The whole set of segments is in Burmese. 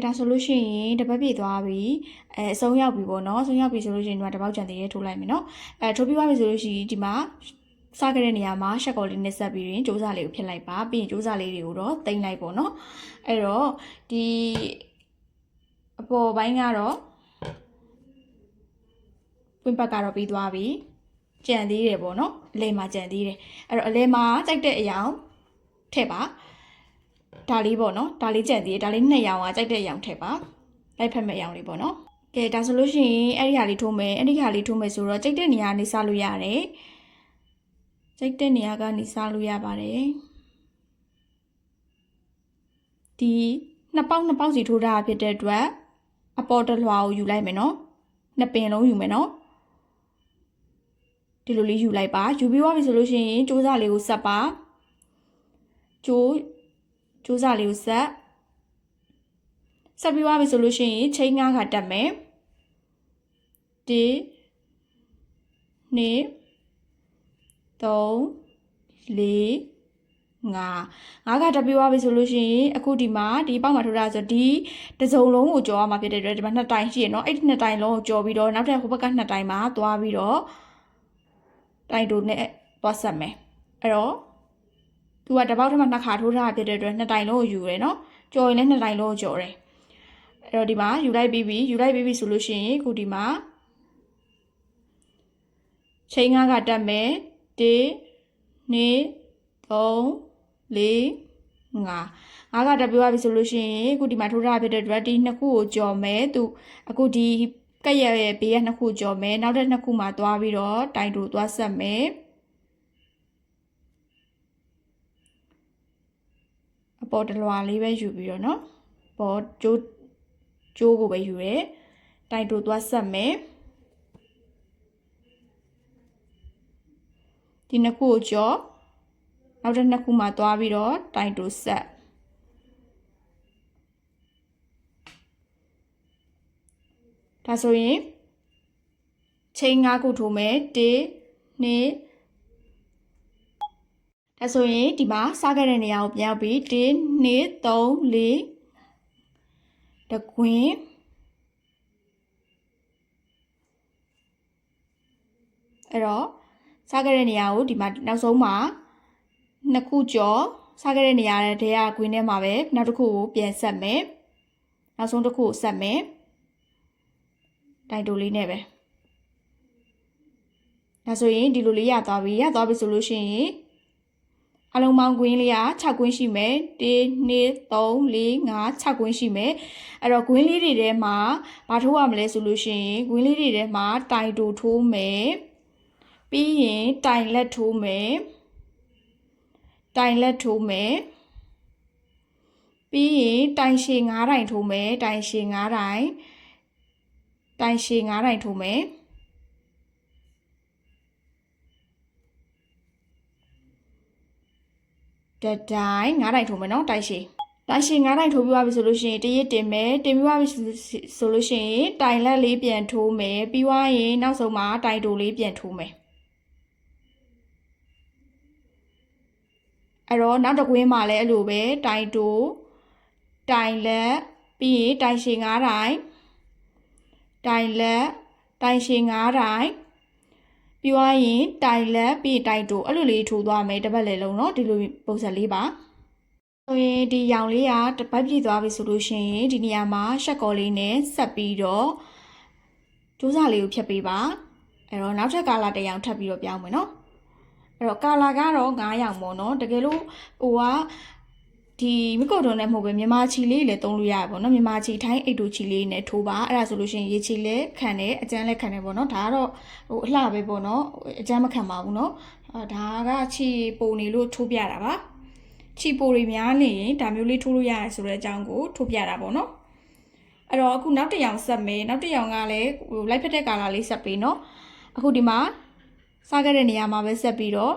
ဒါဆိုလို့ရှိရင်တပတ်ပြည့်သွားပြီအဆုံးရောက်ပြီပေါ့နော်အဆုံးရောက်ပြီဆိုလို့ရှိရင်ဒီမှာတပေါက်ကြံသေးရဲထိုးလိုက်မယ်နော်ထိုးပြီးသွားပြီဆိုလို့ရှိရင်ဒီမှာစခဲ့တဲ့နေရာမှာရှက်ကော်လေးနဲ့ဆက်ပြီးရင်ကြိုးစားလေးကိုဖြစ်လိုက်ပါပြီးရင်ကြိုးစားလေးတွေကိုတော့တင်လိုက်ပေါ့နော်အဲ့တော့ဒီအပေါ်ပိုင်းကတော့ပွင့်ပတ်ကတော့ပြီးသွားပြီကြံသေးတယ်ပေါ့နော်အလဲမှာကြံသေးတယ်အဲ့တော့အလဲမှာကြိုက်တဲ့အရာထည့်ပါဒါလေးပေါ့နော်ဒါလေးကြံသေးတယ်ဒါလေး2ရောင်ကကြိုက်တဲ့အရာထည့်ပါလိုက်ဖက်မဲ့အရာလေးပေါ့နော်ကဲဒါဆိုလို့ရှိရင်အဲ့ဒီဟာလေးထိုးမယ်အဲ့ဒီဟာလေးထိုးမယ်ဆိုတော့ကြိုက်တဲ့နေရာကနေစလို့ရတယ်ကြိုက်တဲ့နေရာကနေစလို့ရပါတယ်ဒီနှစ်ပေါက်စီထိုးထားဖြစ်တဲ့အတွက်အပေါ်တစ်လွှာကိုယူလိုက်မယ်နော်နှစ်ပင်လုံးယူမယ်နော်ဒီလိုလေးယူလိုက်ပါယူပြီးသွားပြီဆိုလို့ရှိရင်ကြိုးစားလေးကိုဆက်ပါကြိုးစားလေးကိုဆက်ပြီးသွားပြီဆိုလို့ရှိရင်ချိန်9ခါတက်မယ်1 2 3 4 5ခါတက်ပြီးသွားပြီဆိုလို့ရှိရင်အခုဒီမှာဒီပေါက်မှာထိုးတာဆိုဒီတစ်စုံလုံးကိုကြော်ရမှာဖြစ်တဲ့အတွက်ဒီမှာ2တိုင်ရှိရနော်အဲ့ဒီ2တိုင်လုံးကိုကြော်ပြီးတော့နောက်ထပ်ဟိုဘက်က2တိုင်မှာသွားပြီးတော့တိုင်တိုနဲ့သွားဆက်မယ်အဲ့တော့သူကတစ်ပေါက်ထက်မှ2ခါထိုးထားဖြစ်တဲ့အတွက်2တိုင်လုံးကိုယူရယ်နော်ကြော်ရင်လည်း2တိုင်လုံးကိုကြော်တယ်အဲ့တော့ဒီမှာယူလိုက်ပြီးပြီဆိုလို့ရှိရင်အခုဒီမှာချိန်9ခါတက်မယ်1 2 3 4 5ခါတက်ပြီးသွားပြီဆိုလို့ရှိရင်အခုဒီမှာထိုးထားဖြစ်တဲ့အတွက်ဒီ2ခုကိုကြော်မယ်သူအခုဒီကက်ရဲ့ဘေးက2ခုကြော်မယ်နောက်တဲ့2ခုမှာသွားပြီးတော့တိုင်တိုသွားဆက်မယ်အပေါ်တလွာလေးပဲယူပြီးတော့နော်ပေါ်ကျိုးကိုပဲယူရဲတိုင်တိုသွားဆက်မယ်ဒီ2ခုကိုကြော်နောက်တဲ့2ခုမှာသွားပြီးတော့တိုင်တိုဆက်ဒါဆိုရင်ချိန်9ခုထိုးမယ်1 2ဒါဆိုရင်ဒီမှာစားခဲ့တဲ့နေရာကိုပြန်ရောက်ပြီး1 2 3 4တကွင်းအဲ့တော့စားခဲ့တဲ့နေရာကိုဒီမှာနောက်ဆုံးမှာ2ခုကျော်စားခဲ့တဲ့နေရာတဲ့ထဲကကွင်းထဲမှာပဲနောက်တစ်ခုကိုပြန်ဆက်မယ်နောက်ဆုံးတစ်ခုကိုဆက်မယ်တိုင်တိုလေးနဲ့ပဲဒါဆိုရင်ဒီလိုလေးရသွားပြီဆိုလို့ရှိရင်အလုံးပေါင်းကွင်းလေးက6ကွင်းရှိမယ်1 2 3 4 5 6ကွင်းရှိမယ်အဲ့တော့ကွင်းလေးတွေထဲမှာဘာထိုးရမလဲဆိုလို့ရှိရင်ကွင်းလေးတွေထဲမှာတိုင်တိုထိုးမယ်ပြီးရင်တိုင်လက်ထိုးမယ်ပြီးရင်တိုင်ရှည်9တိုင်ထိုးမယ်တိုင်ရှည်9တိုင်ထိုးမယ်တတိုင်9တိုင်ထိုးမယ်နော်တိုင်ရှည်9တိုင်ထိုးပြီးသွားပြီဆိုလို့ရှိရင်တရစ်တင်မယ်တင်ပြီးသွားပြီဆိုလို့ရှိရင်တိုင်လက်လေးပြန်ထိုးမယ်ပြီးသွားရင်နောက်ဆုံးမှာတိုင်တိုလေးပြန်ထိုးမယ်အဲ့တော့နောက်တစ်ကွင်းမှာလည်းအဲ့လိုပဲတိုင်တိုတိုင်လက်ပြီးရင်တိုင်ရှည်9တိုင်တိုင်လက်တိုင်ရှည်9တိုင်ပြီးသွားရင်တိုင်လက်ပြီးတိုင်တိုအဲ့လိုလေးထိုးသွားမယ်တစ်ပတ်လည်လုံးเนาะဒီလိုပုံစံလေးပါဆိုရင်ဒီရောင်လေးကတစ်ပတ်ပြည့်သွားပြီဆိုလို့ရှိရင်ဒီနေရာမှာရှက်ကော်လေးနဲ့ဆက်ပြီးတော့ကြိုးစားလေးကိုဖြတ်ပေးပါအဲ့တော့နောက်ထပ်ကာလာတစ်ရောင်ထပ်ပြီးတော့ပြောင်းမယ်เนาะအဲ့တော့ကာလာကတော့9ရောင်ပေါ့နော်တကယ်လို့ဟိုကဒီမီကိုတုံးနဲ့မဟုတ်ပဲမြန်မာချီလေးလည်းသုံးလို့ရပါပေါ့နော်မြန်မာချီထိုင်းအိတ်တူချီလေးနဲ့ထိုးပါအဲ့ဒါဆိုလို့ရှိရင်ရေချီလည်းခံတယ်အကျန်းလည်းခံတယ်ပေါ့နော်ဒါကတော့ဟိုအလှပဲပေါ့နော်အကျန်းမခံပါဘူးနော်ဒါကချီပုံနေလို့ထိုးပြတာပါချီပိုတွေများနေရင်ဒါမျိုးလေးထိုးလို့ရတယ်ဆိုတဲ့အကြောင်းကိုထိုးပြတာပေါ့နော်အဲ့တော့အခုနောက်တစ်ရောင်ဆက်မယ်နောက်တစ်ရောင်ကလည်းဟိုလိုက်ဖက်တဲ့ကာလာလေးဆက်ပေးနော်အခုဒီမှာစားခဲ့တဲ့နေရာမှာပဲဆက်ပြီးတော့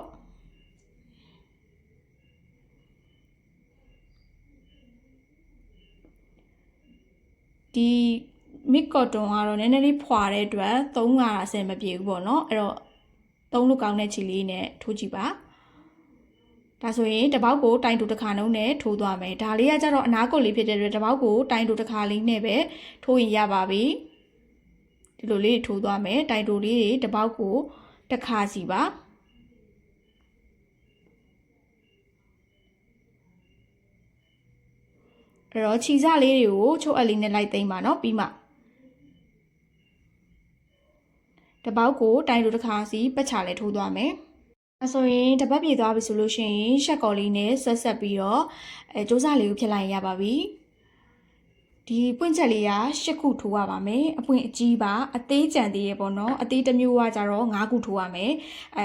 ဒီမစ်ကော်တွန်ကတော့နည်းနည်းလေးဖွာတဲ့အတွက်3ကအဆင်မပြေဘူးပေါ့နော်အဲ့တော့3လို့ကောင်းတဲ့ချီလေးနဲ့ထိုးကြည့်ပါ ဒါဆိုရင်တပေါက်ကိုတိုင်တူတစ်ခါနှုံးနဲ့ထိုးသွားမယ်ဒါလေးကကြတော့အနားကုတ်လေးဖြစ်တဲ့အတွက်တပေါက်ကိုတိုင်တူတစ်ခါလေးနဲ့ပဲထိုးရင်ရပါပြီဒီလိုလေးထိုးသွားမယ်တိုင်တူလေးတွေတပေါက်ကိုတစ်ခါစီပါအဲ့တော့ခြိစလေးတွေကိုချိုးအပ်လေးနဲ့လိုက်သိမ်းပါနော်ပြီးမှတပေါက်ကိုတိုင်တူတစ်ခါစီပတ်ချလေးထိုးသွားမယ်အဲဆိုရင်တပတ်ပြေသွားပြီဆိုလို့ရှိရင်ရှက်ကော်လေးနဲ့ဆက်ပြီးတော့စူးစလေးကိုဖြစ်လိုက်ရပါပြီဒီပွင့်ချက်လေးက10ခုထိုးရပါမယ်အပွင့်အကြီးပါအသေးကြံသေးရပေါ့နော်အသေးတစ်မျိုးကကြတော့9ခုထိုးရမယ်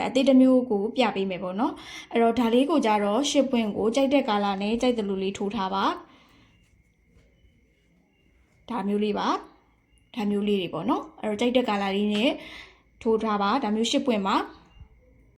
အသေးတစ်မျိုးကိုပြပေးမယ်ပေါ့နော်အဲ့တော့ဒါလေးကိုကြတော့10ပွင့်ကိုကြိုက်တဲ့ကာလာနဲ့ကြိုက်တဲ့လူလေးထိုးထားပါဒါမျိုးလေးပါဒါမျိုးလေးတွေပေါ့နော်အဲ့တော့ကြိုက်တဲ့ကာလာလေးနဲ့ထိုးထားပါဒါမျိုး10ပွင့်ပါ